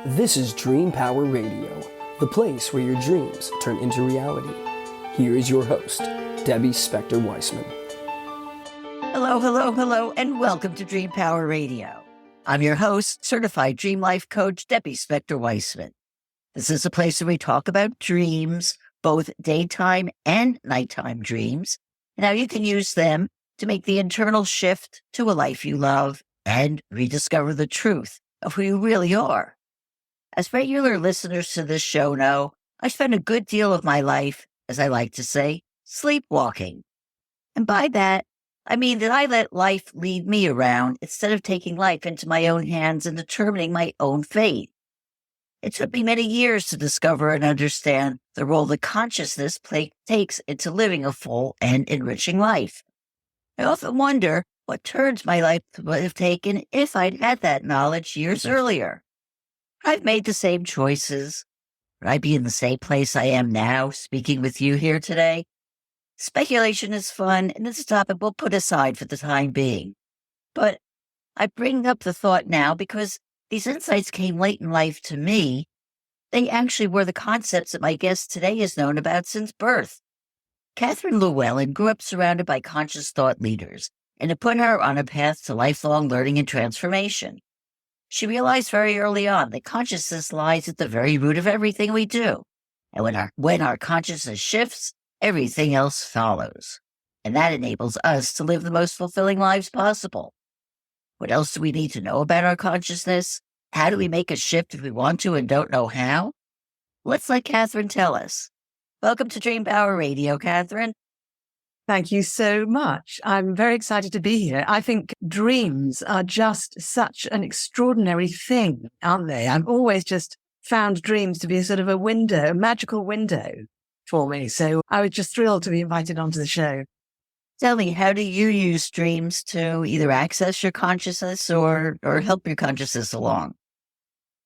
This is Dream Power Radio, the place where your dreams turn into reality. Here is your host, Debbie Spector-Weissman. Hello, and welcome to Dream Power Radio. I'm your host, certified dream life coach, Debbie Spector-Weissman. This is a place where we talk about dreams, both daytime and nighttime dreams, and how you can use them to make the internal shift to a life you love and rediscover the truth of who you really are. As regular listeners to this show know, I spend a good deal of my life, as I like to say, sleepwalking. And by that, I mean that I let life lead me around instead of taking life into my own hands and determining my own fate. It took me many years to discover and understand the role that consciousness takes into living a full and enriching life. I often wonder what turns my life would have taken if I'd had that knowledge years earlier. I've made the same choices. Would I be in the same place I am now, speaking with you here today? Speculation is fun, and it's a topic we'll put aside for the time being. But I bring up the thought now because these insights came late in life to me. They actually were the concepts that my guest today has known about since birth. Catherine Llewellyn grew up surrounded by conscious thought leaders, and it put her on a path to lifelong learning and transformation. She realized very early on that consciousness lies at the very root of everything we do. And when our consciousness shifts, everything else follows. And that enables us to live the most fulfilling lives possible. What else do we need to know about our consciousness? How do we make a shift if we want to and don't know how? Let's let Catherine tell us. Welcome to Dream Power Radio, Catherine. Thank you so much. I'm very excited to be here. I think dreams are just such an extraordinary thing, aren't they? I've always just found dreams to be a sort of a window, a magical window for me. So I was just thrilled to be invited onto the show. Tell me, how do you use dreams to either access your consciousness or help your consciousness along?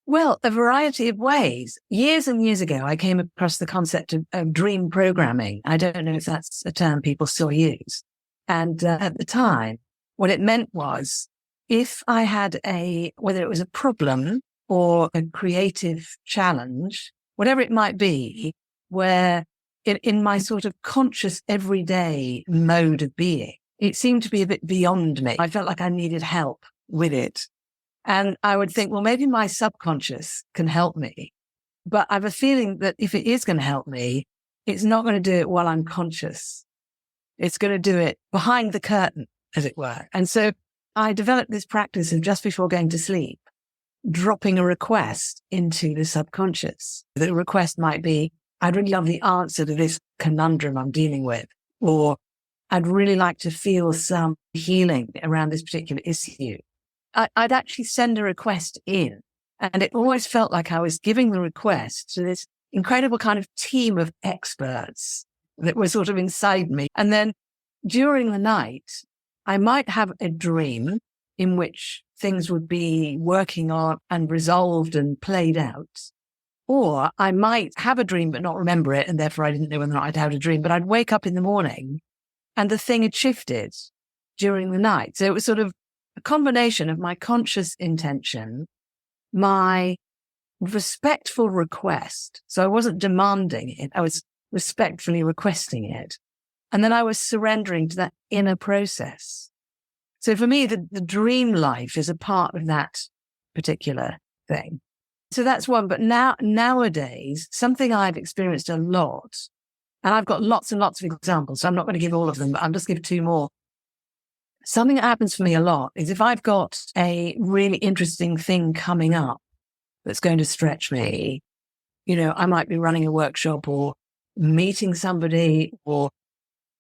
Well, a variety of ways. Years and years ago, I came across the concept of dream programming. I don't know if that's a term people still use. And at the time, what it meant was if I had whether it was a problem or a creative challenge, whatever it might be, where in my sort of conscious everyday mode of being, it seemed to be a bit beyond me. I felt like I needed help with it. And I would think, well, maybe my subconscious can help me. But I have a feeling that if it is going to help me, it's not going to do it while I'm conscious. It's going to do it behind the curtain, as it were. And so I developed this practice of just before going to sleep, dropping a request into the subconscious. The request might be, I'd really love the answer to this conundrum I'm dealing with, or I'd really like to feel some healing around this particular issue. I'd actually send a request in, and it always felt like I was giving the request to this incredible kind of team of experts that were sort of inside me. And then during the night, I might have a dream in which things would be working on and resolved and played out. Or I might have a dream but not remember it, and therefore I didn't know whether or not I'd had a dream. But I'd wake up in the morning and the thing had shifted during the night. So it was sort of a combination of my conscious intention, my respectful request. So I wasn't demanding it. I was respectfully requesting it. And then I was surrendering to that inner process. So for me, the dream life is a part of that particular thing. So that's one. But nowadays, something I've experienced a lot, and I've got lots and lots of examples, so I'm not going to give all of them, but I'll just give two more. Something that happens for me a lot is if I've got a really interesting thing coming up that's going to stretch me, I might be running a workshop or meeting somebody or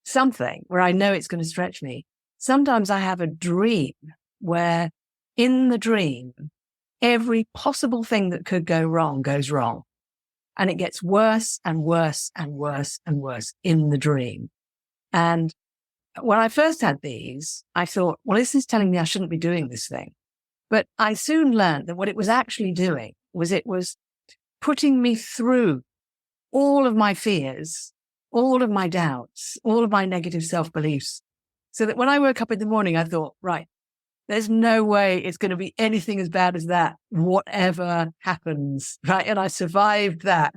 something where I know it's going to stretch me. Sometimes I have a dream where in the dream, every possible thing that could go wrong goes wrong. And it gets worse and worse and worse and worse in the dream. And when I first had these, I thought, well, this is telling me I shouldn't be doing this thing. But I soon learned that what it was actually doing was it was putting me through all of my fears, all of my doubts, all of my negative self-beliefs, so that when I woke up in the morning, I thought, right, There's no way it's going to be anything as bad as that, whatever happens, right? And I survived that,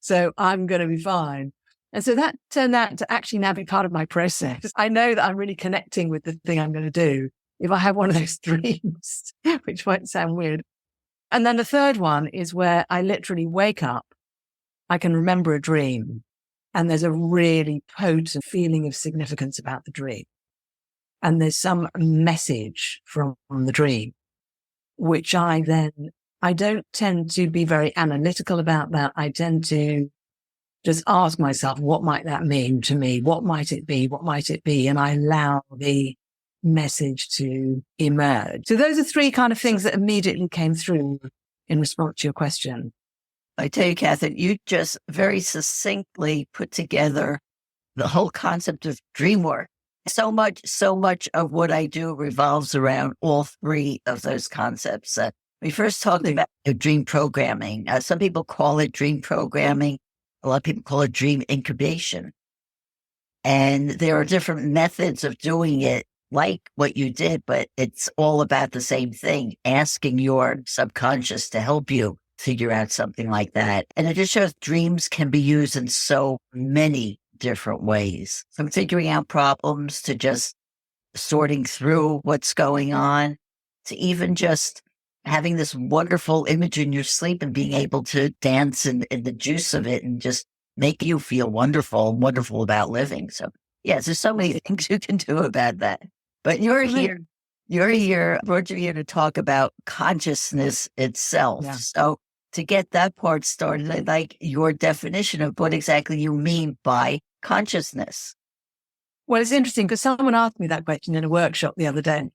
so I'm going to be fine. And so that turned out to actually now be part of my process. I know that I'm really connecting with the thing I'm going to do if I have one of those dreams, which might sound weird. And then the third one is where I literally wake up, I can remember a dream, and there's a really potent feeling of significance about the dream. And there's some message from the dream, which I don't tend to be very analytical about that. I tend to just ask myself, what might that mean to me? What might it be? What might it be? And I allow the message to emerge. So those are three kind of things that immediately came through in response to your question. I tell you, Catherine, you just very succinctly put together the whole concept of dream work. So much of what I do revolves around all three of those concepts. We first talked about dream programming. Some people call it dream programming. A lot of people call it dream incubation. And there are different methods of doing it, like what you did, but it's all about the same thing, asking your subconscious to help you figure out something like that. And it just shows dreams can be used in so many different ways, from figuring out problems to just sorting through what's going on, to even just having this wonderful image in your sleep and being able to dance in the juice of it and just make you feel wonderful about living. So yes, there's so many things you can do about that. But you're here, brought you here to talk about consciousness itself. Yeah. So to get that part started, I'd like your definition of what exactly you mean by consciousness. Well, it's interesting because someone asked me that question in a workshop the other day.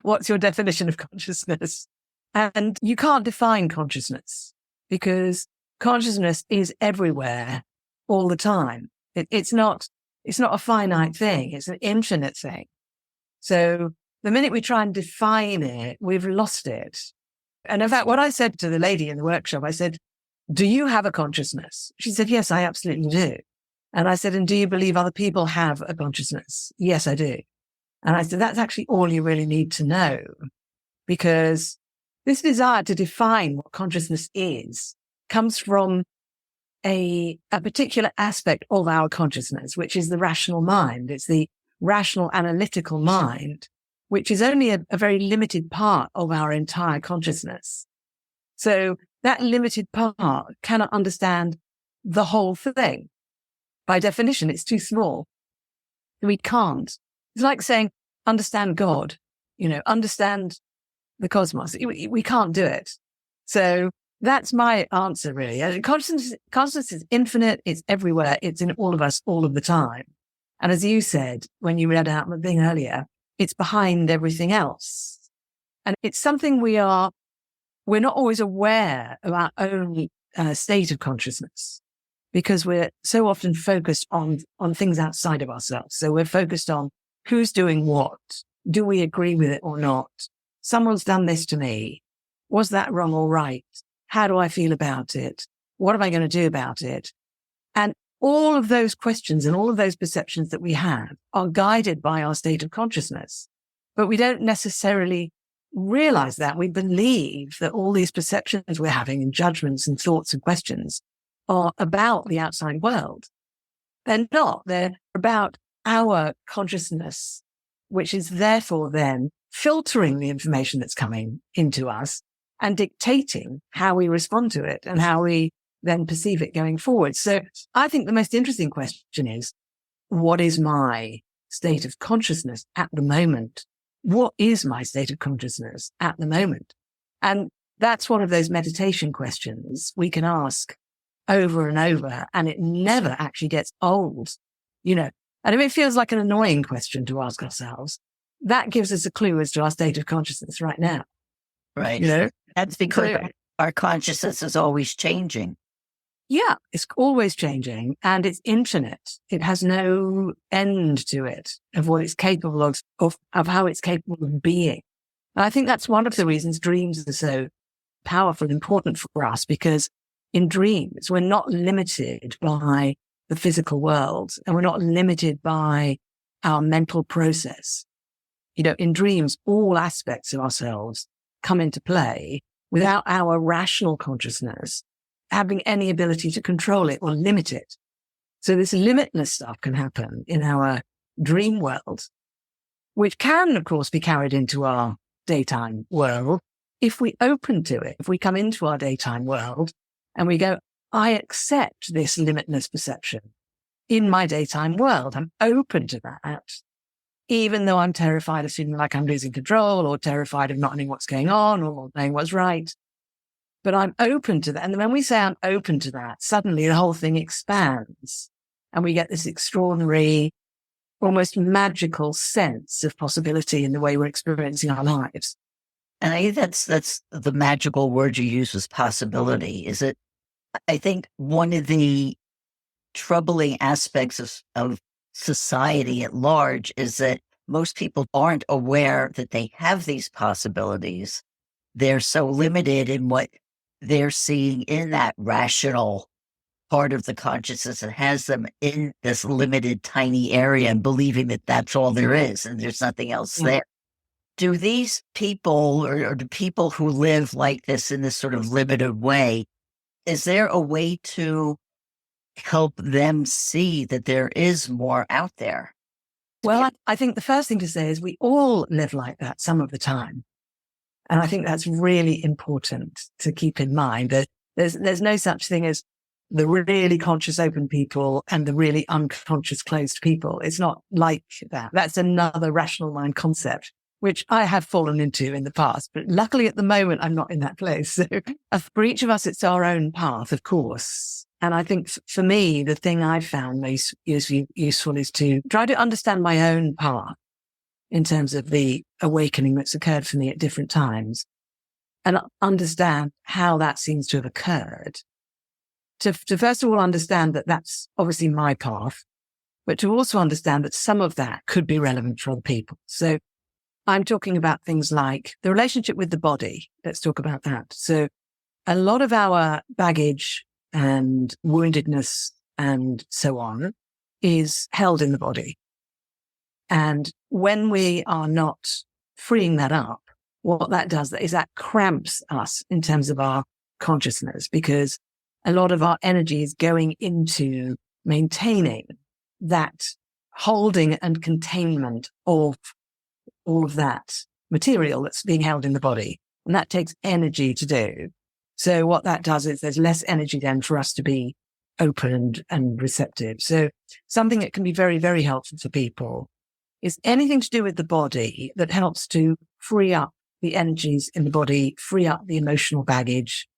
What's your definition of consciousness? And you can't define consciousness because consciousness is everywhere all the time. It's not a finite thing. It's an infinite thing. So the minute we try and define it, we've lost it. And in fact, what I said to the lady in the workshop, I said, do you have a consciousness? She said, yes, I absolutely do. And I said, and do you believe other people have a consciousness? Yes, I do. And I said, that's actually all you really need to know, because this desire to define what consciousness is comes from a particular aspect of our consciousness, which is the rational mind. It's the rational analytical mind, which is only a very limited part of our entire consciousness. So that limited part cannot understand the whole thing. By definition, it's too small. We can't. It's like saying, understand God, understand the cosmos. We can't do it. So that's my answer, really. Consciousness is infinite. It's everywhere. It's in all of us all of the time. And as you said, when you read out the thing earlier, it's behind everything else. And it's something we're not always aware of our own state of consciousness, because we're so often focused on things outside of ourselves. So we're focused on who's doing what. Do we agree with it or not? Someone's done this to me. Was that wrong or right? How do I feel about it? What am I going to do about it? And all of those questions and all of those perceptions that we have are guided by our state of consciousness. But we don't necessarily realize that. We believe that all these perceptions we're having and judgments and thoughts and questions are about the outside world. They're not. They're about our consciousness, which is therefore then filtering the information that's coming into us and dictating how we respond to it and how we then perceive it going forward. So I think the most interesting question is, what is my state of consciousness at the moment? What is my state of consciousness at the moment? And that's one of those meditation questions we can ask over and over, and it never actually gets old, And if it feels like an annoying question to ask ourselves, that gives us a clue as to our state of consciousness right now. Right. That's because our consciousness is always changing. Yeah, it's always changing and it's infinite. It has no end to it of what it's capable of how it's capable of being. And I think that's one of the reasons dreams are so powerful and important for us, because in dreams, we're not limited by the physical world and we're not limited by our mental process. in dreams, all aspects of ourselves come into play without our rational consciousness having any ability to control it or limit it. So this limitless stuff can happen in our dream world, which can, of course, be carried into our daytime world if we open to it. If we come into our daytime world and we go, I accept this limitless perception in my daytime world. I'm open to that, even though I'm terrified of feeling like I'm losing control or terrified of not knowing what's going on or not knowing what's right. But I'm open to that. And when we say I'm open to that, suddenly the whole thing expands and we get this extraordinary, almost magical sense of possibility in the way we're experiencing our lives. And I think that's the magical word you use was possibility. I think one of the troubling aspects of society at large is that most people aren't aware that they have these possibilities. They're so limited in what they're seeing in that rational part of the consciousness that has them in this limited, tiny area and believing that that's all there is and there's nothing else there. Do these people or do people who live like this in this sort of limited way, is there a way to help them see that there is more out there? Well, I think the first thing to say is we all live like that some of the time. And I think that's really important to keep in mind that there's no such thing as the really conscious open people and the really unconscious closed people. It's not like that. That's another rational mind concept, which I have fallen into in the past. But luckily at the moment, I'm not in that place. So for each of us, it's our own path, of course. And I think for me, the thing I've found most useful is to try to understand my own path in terms of the awakening that's occurred for me at different times and understand how that seems to have occurred. To first of all understand that that's obviously my path, but to also understand that some of that could be relevant for other people. So I'm talking about things like the relationship with the body. Let's talk about that. So a lot of our baggage and woundedness and so on is held in the body. And when we are not freeing that up, what that does is that cramps us in terms of our consciousness, because a lot of our energy is going into maintaining that holding and containment of all of that material that's being held in the body. And that takes energy to do. So what that does is there's less energy then for us to be open and receptive. So something that can be very, very helpful for people is anything to do with the body that helps to free up the energies in the body, free up the emotional baggage,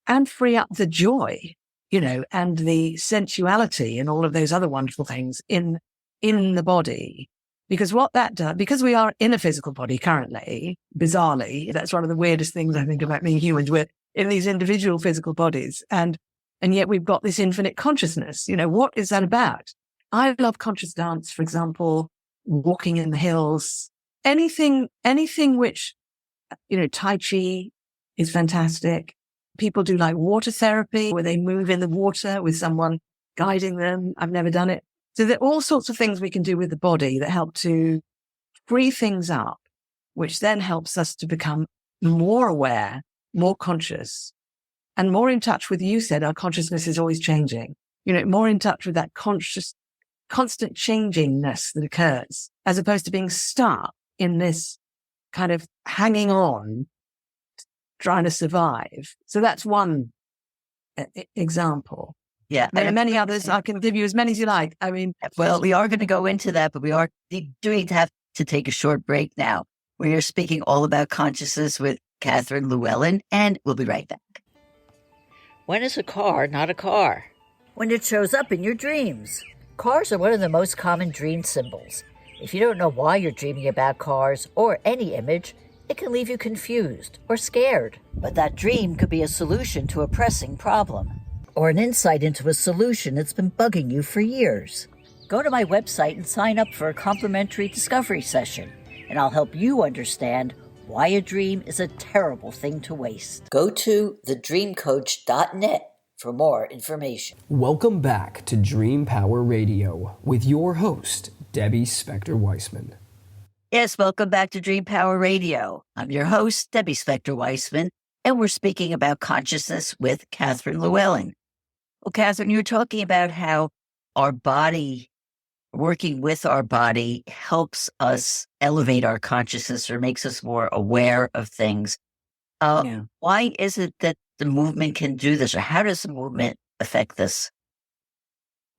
and free up the joy, and the sensuality and all of those other wonderful things in the body. Because what that does, because we are in a physical body currently, bizarrely, that's one of the weirdest things I think about being humans. We're in these individual physical bodies and yet we've got this infinite consciousness. What is that about? I love conscious dance, for example, walking in the hills, anything which, Tai Chi is fantastic. People do like water therapy where they move in the water with someone guiding them. I've never done it. So there are all sorts of things we can do with the body that help to free things up, which then helps us to become more aware, more conscious, and more in touch with, you said, our consciousness is always changing, more in touch with that constant changingness that occurs, as opposed to being stuck in this kind of hanging on, trying to survive. So that's one example. Yeah. There are many others. I can give you as many as you like. I mean, well, we are going to go into that, but we are doing have to take a short break now. We are speaking all about consciousness with Catherine Llewellyn, and we'll be right back. When is a car not a car? When it shows up in your dreams. Cars are one of the most common dream symbols. If you don't know why you're dreaming about cars or any image, it can leave you confused or scared. But that dream could be a solution to a pressing problem, or an insight into a solution that's been bugging you for years. Go to my website and sign up for a complimentary discovery session, and I'll help you understand why a dream is a terrible thing to waste. Go to thedreamcoach.net for more information. Welcome back to Dream Power Radio with your host, Debbie Spector-Weissman. Yes, welcome back to Dream Power Radio. I'm your host, Debbie Spector-Weissman, and we're speaking about consciousness with Catherine Llewellyn. Well, Catherine, you were talking about how our body, working with our body, helps us elevate our consciousness or makes us more aware of things. Why is it that the movement can do this, or how does the movement affect this?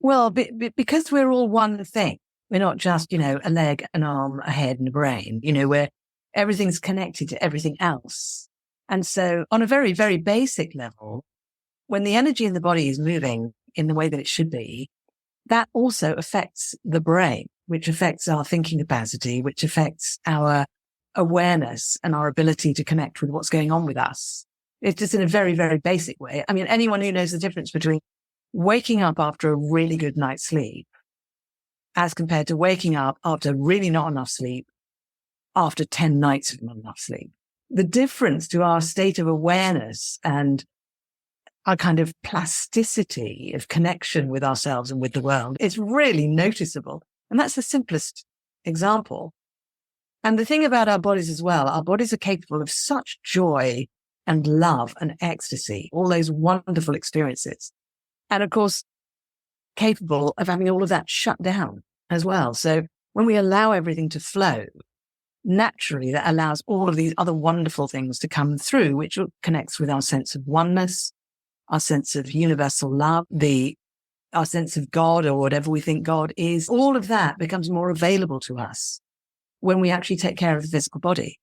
Well, because we're all one thing. We're not just, a leg, an arm, a head, and a brain. Where everything's connected to everything else. And so on a very, very basic level, when the energy in the body is moving in the way that it should be, that also affects the brain, which affects our thinking capacity, which affects our awareness and our ability to connect with what's going on with us. It's just in a very, very basic way. I mean, anyone who knows the difference between waking up after a really good night's sleep as compared to waking up after really not enough sleep, after 10 nights of not enough sleep. The difference to our state of awareness and our kind of plasticity of connection with ourselves and with the world is really noticeable. And that's the simplest example. And the thing about our bodies as well, our bodies are capable of such joy and love and ecstasy, all those wonderful experiences. And of course, capable of having all of that shut down as well. So when we allow everything to flow, naturally that allows all of these other wonderful things to come through, which connects with our sense of oneness, our sense of universal love, our sense of God or whatever we think God is. All of that becomes more available to us when we actually take care of the physical body,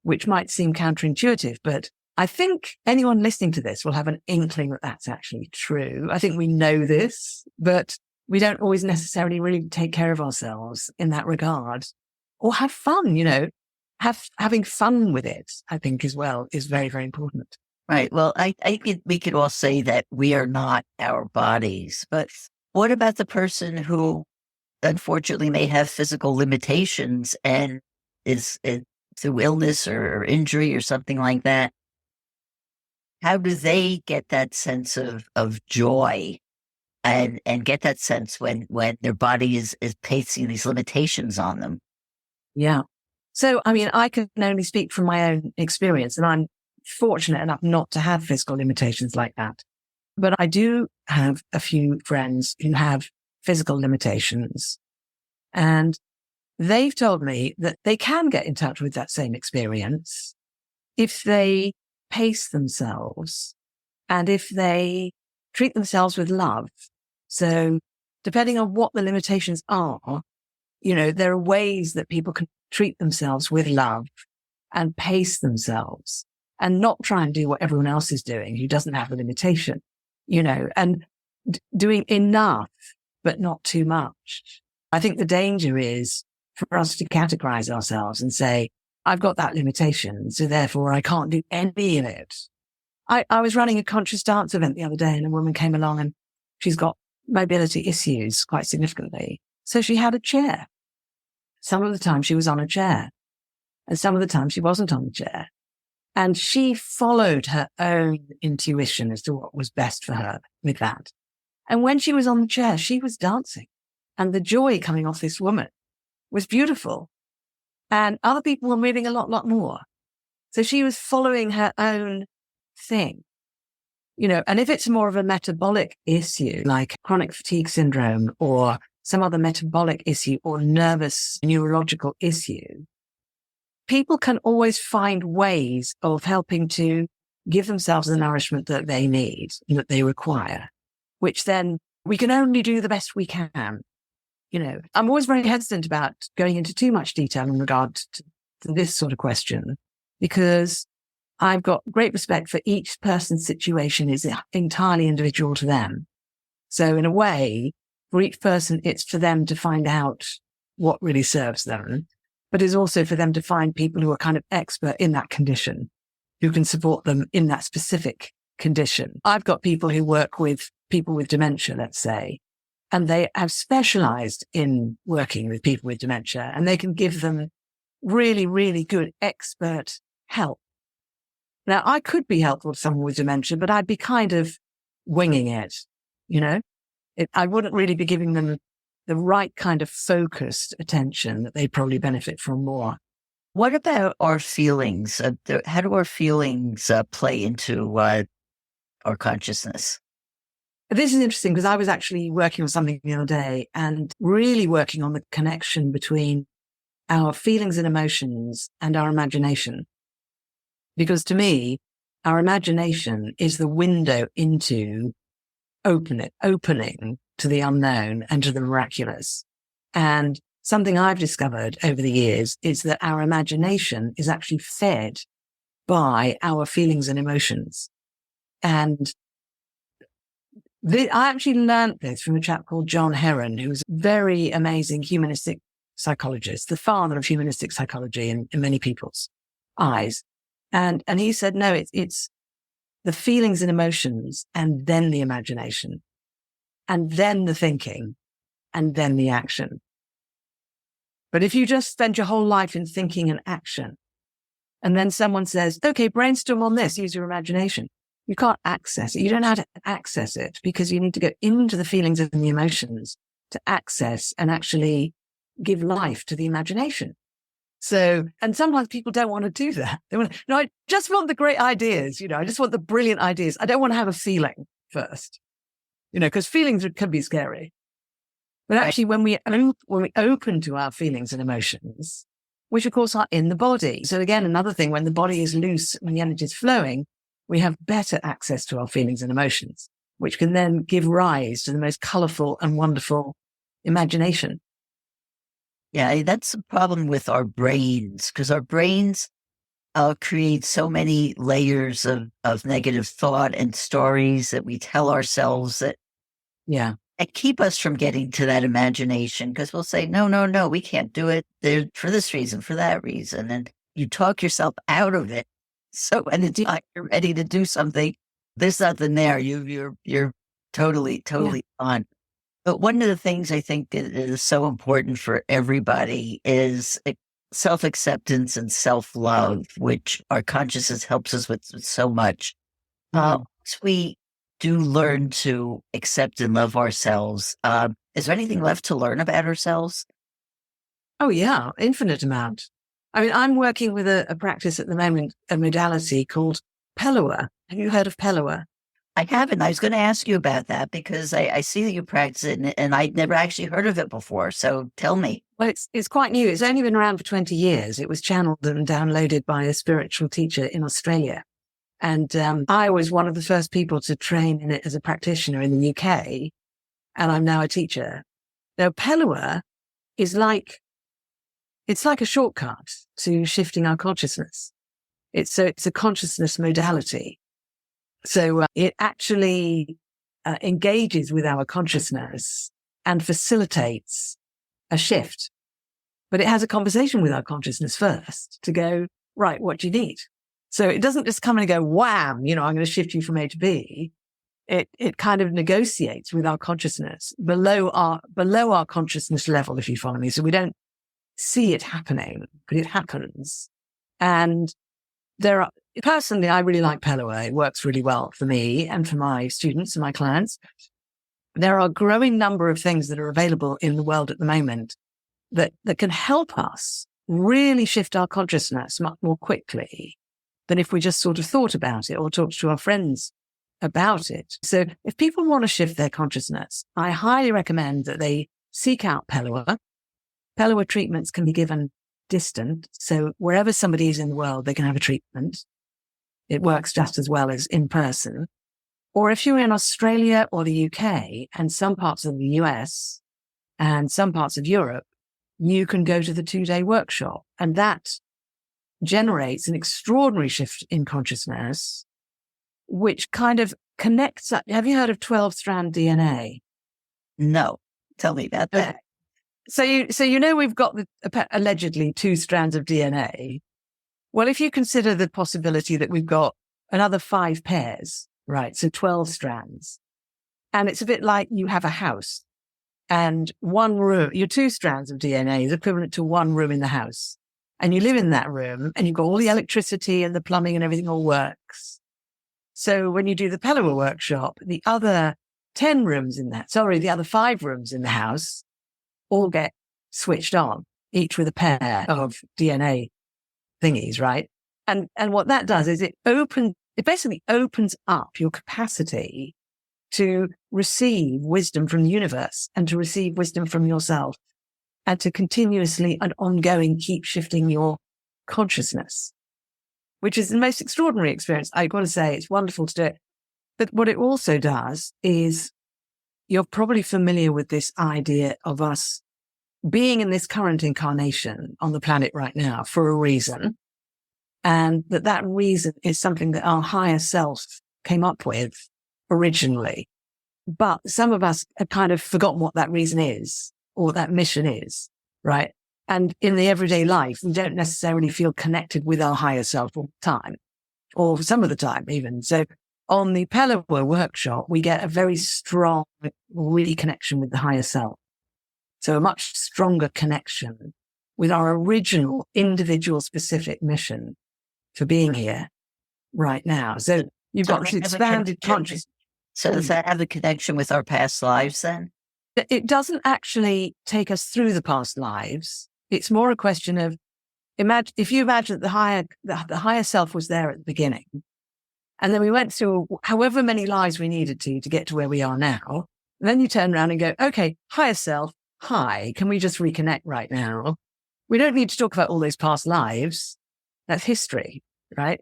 which might seem counterintuitive, but I think anyone listening to this will have an inkling that that's actually true. I think we know this, but we don't always necessarily really take care of ourselves in that regard, or have fun, having fun with it, I think as well is very, very important. Right. Well, I think we could all say that we are not our bodies, but what about the person who unfortunately may have physical limitations and is through illness or injury or something like that? How do they get that sense of joy and get that sense when their body is placing these limitations on them? Yeah. So, I mean, I can only speak from my own experience, and I'm fortunate enough not to have physical limitations like that. But I do have a few friends who have physical limitations, and they've told me that they can get in touch with that same experience if they pace themselves and if they treat themselves with love. So depending on what the limitations are, there are ways that people can treat themselves with love and pace themselves and not try and do what everyone else is doing who doesn't have a limitation, and doing enough, but not too much. I think the danger is for us to categorize ourselves and say, I've got that limitation, so therefore I can't do any of it. I was running a conscious dance event the other day and a woman came along and she's got mobility issues quite significantly. So she had a chair. Some of the time she was on a chair and some of the time she wasn't on the chair. And she followed her own intuition as to what was best for her with that. And when she was on the chair, she was dancing and the joy coming off this woman was beautiful. And other people were moving a lot more. So she was following her own thing, and if it's more of a metabolic issue, like chronic fatigue syndrome or some other metabolic issue or nervous neurological issue, people can always find ways of helping to give themselves the nourishment that they need, that they require, which then we can only do the best we can. I'm always very hesitant about going into too much detail in regard to this sort of question, because I've got great respect for each person's situation is entirely individual to them. So in a way, for each person, it's for them to find out what really serves them, but it's also for them to find people who are kind of expert in that condition, who can support them in that specific condition. I've got people who work with people with dementia, let's say, and they have specialized in working with people with dementia, and they can give them really, really good expert help. Now, I could be helpful to someone with dementia, but I'd be kind of winging it, I wouldn't really be giving them the right kind of focused attention that they probably benefit from more. What about our feelings? How do our feelings play into our consciousness? This is interesting because I was actually working on something the other day and really working on the connection between our feelings and emotions and our imagination. Because to me, our imagination is the window into opening to the unknown and to the miraculous. And something I've discovered over the years is that our imagination is actually fed by our feelings and emotions. And I actually learned this from a chap called John Heron, who's a very amazing humanistic psychologist, the father of humanistic psychology in many people's eyes. And he said, no, it's the feelings and emotions and then the imagination and then the thinking and then the action. But if you just spend your whole life in thinking and action, and then someone says, okay, brainstorm on this, use your imagination, you can't access it. You don't know how to access it because you need to go into the feelings and the emotions to access and actually give life to the imagination. So, and sometimes people don't want to do that. They want, no, I just want the great ideas. I just want the brilliant ideas. I don't want to have a feeling first, because feelings can be scary. But actually, when we open to our feelings and emotions, which of course are in the body. So again, another thing, when the body is loose, when the energy is flowing, we have better access to our feelings and emotions, which can then give rise to the most colorful and wonderful imagination. Yeah, that's the problem with our brains, because our brains create so many layers of negative thought and stories that we tell ourselves that and keep us from getting to that imagination, because we'll say, no, we can't do it. They're for this reason, for that reason. And you talk yourself out of it. So when it's like you're ready to do something, there's nothing there. You're totally on. But one of the things I think that is so important for everybody is self-acceptance and self-love, which our consciousness helps us with so much. Once we do learn to accept and love ourselves, is there anything left to learn about ourselves? Oh, yeah, infinite amount. I mean, I'm working with a practice at the moment, a modality called Pelluwa. Have you heard of Pelluwa? I haven't. I was going to ask you about that because I see that you practice it and I'd never actually heard of it before. So tell me. Well, it's quite new. It's only been around for 20 years. It was channeled and downloaded by a spiritual teacher in Australia. And I was one of the first people to train in it as a practitioner in the UK. And I'm now a teacher. Now, Pelluwa is it's like a shortcut to shifting our consciousness. It's a consciousness modality. So it actually engages with our consciousness and facilitates a shift. But it has a conversation with our consciousness first to go, right, what do you need? So it doesn't just come and go, wham, I'm going to shift you from A to B. It kind of negotiates with our consciousness below our consciousness level, if you follow me. So we don't see it happening, but it happens. And personally, I really like Pelluwa. It works really well for me and for my students and my clients. There are a growing number of things that are available in the world at the moment that can help us really shift our consciousness much more quickly than if we just sort of thought about it or talked to our friends about it. So if people want to shift their consciousness, I highly recommend that they seek out Pelluwa. Pelluwa treatments can be given distant. So wherever somebody is in the world, they can have a treatment. It works just as well as in person. Or if you're in Australia or the UK and some parts of the US and some parts of Europe, you can go to the 2-day workshop. And that generates an extraordinary shift in consciousness, which kind of connects up. Have you heard of 12-strand DNA? No. Tell me about that. So we've got allegedly 2 strands of DNA. Well, if you consider the possibility that we've got another 5 pairs, right? So 12 strands. And it's a bit like you have a house and one room, your 2 strands of DNA is equivalent to 1 room in the house. And you live in that room and you've got all the electricity and the plumbing and everything all works. So when you do the Pelluwa workshop, the other 5 rooms in the house all get switched on, each with a pair of DNA thingies, right? And what that does is it basically opens up your capacity to receive wisdom from the universe and to receive wisdom from yourself and to continuously and ongoing keep shifting your consciousness, which is the most extraordinary experience. I've got to say, it's wonderful to do it. But what it also does is, you're probably familiar with this idea of us being in this current incarnation on the planet right now for a reason. And that reason is something that our higher self came up with originally. But some of us have kind of forgotten what that reason is or what that mission is, right? And in the everyday life, we don't necessarily feel connected with our higher self all the time, or some of the time even. So on the Pella workshop, we get a very strong reconnection with the higher self. So a much stronger connection with our original individual specific mission for being here right now. So you've got this expanded consciousness. So does that have a connection with our past lives then? It doesn't actually take us through the past lives. It's more a question of, if you imagine that the higher self was there at the beginning, and then we went through however many lives we needed to get to where we are now. And then you turn around and go, okay, higher self, hi, can we just reconnect right now? We don't need to talk about all those past lives. That's history, right?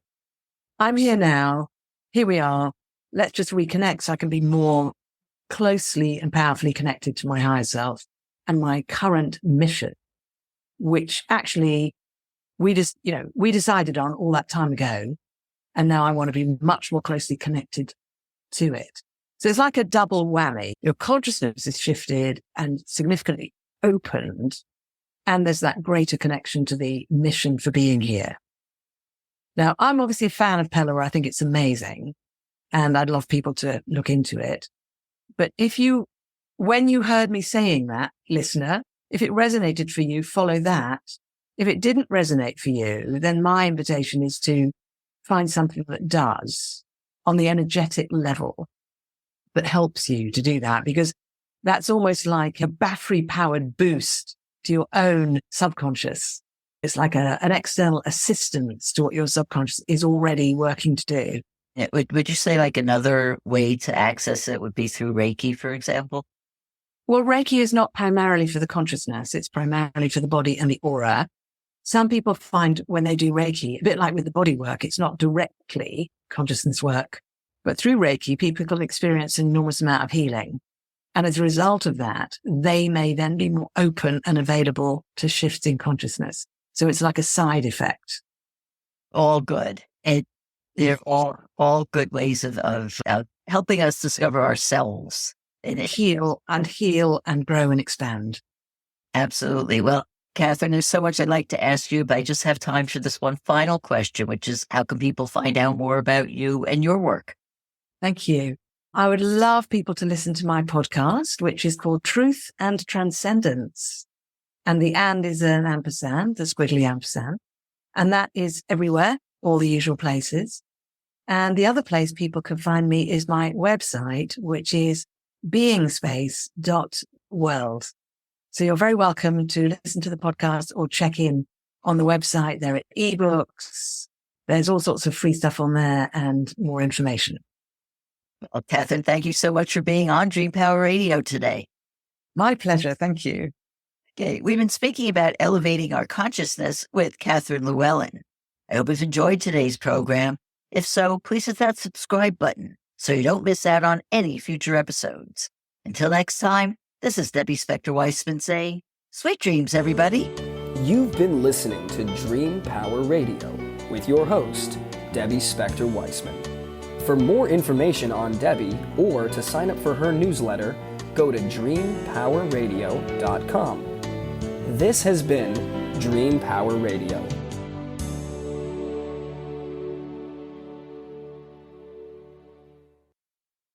I'm here now. Here we are. Let's just reconnect so I can be more closely and powerfully connected to my higher self and my current mission, which actually we decided on all that time ago. And now I want to be much more closely connected to it. So it's like a double whammy. Your consciousness is shifted and significantly opened. And there's that greater connection to the mission for being here. Now, I'm obviously a fan of Pella. I think it's amazing. And I'd love people to look into it. But when you heard me saying that, listener, if it resonated for you, follow that. If it didn't resonate for you, then my invitation is to find something that does on the energetic level that helps you to do that, because that's almost like a battery powered boost to your own subconscious. It's like an external assistance to what your subconscious is already working to do. Yeah, would you say like another way to access it would be through Reiki, for example? Well, Reiki is not primarily for the consciousness. It's primarily for the body and the aura. Some people find when they do Reiki, a bit like with the body work, it's not directly consciousness work, but through Reiki, people can experience an enormous amount of healing. And as a result of that, they may then be more open and available to shifting consciousness. So it's like a side effect. All good. And they're all good ways of helping us discover ourselves. And heal and grow and expand. Absolutely. Well, Catherine, there's so much I'd like to ask you, but I just have time for this one final question, which is, how can people find out more about you and your work? Thank you. I would love people to listen to my podcast, which is called Truth and Transcendence. And the and is an ampersand, the squiggly ampersand. And that is everywhere, all the usual places. And the other place people can find me is my website, which is beingspace.world. So you're very welcome to listen to the podcast or check in on the website. There are ebooks. There's all sorts of free stuff on there and more information. Well, Catherine, thank you so much for being on Dream Power Radio today. My pleasure. Thank you. Okay, we've been speaking about elevating our consciousness with Catherine Llewellyn. I hope you've enjoyed today's program. If so, please hit that subscribe button so you don't miss out on any future episodes. Until next time, this is Debbie Spector-Weissman saying, sweet dreams, everybody. You've been listening to Dream Power Radio with your host, Debbie Spector-Weissman. For more information on Debbie or to sign up for her newsletter, go to dreampowerradio.com. This has been Dream Power Radio.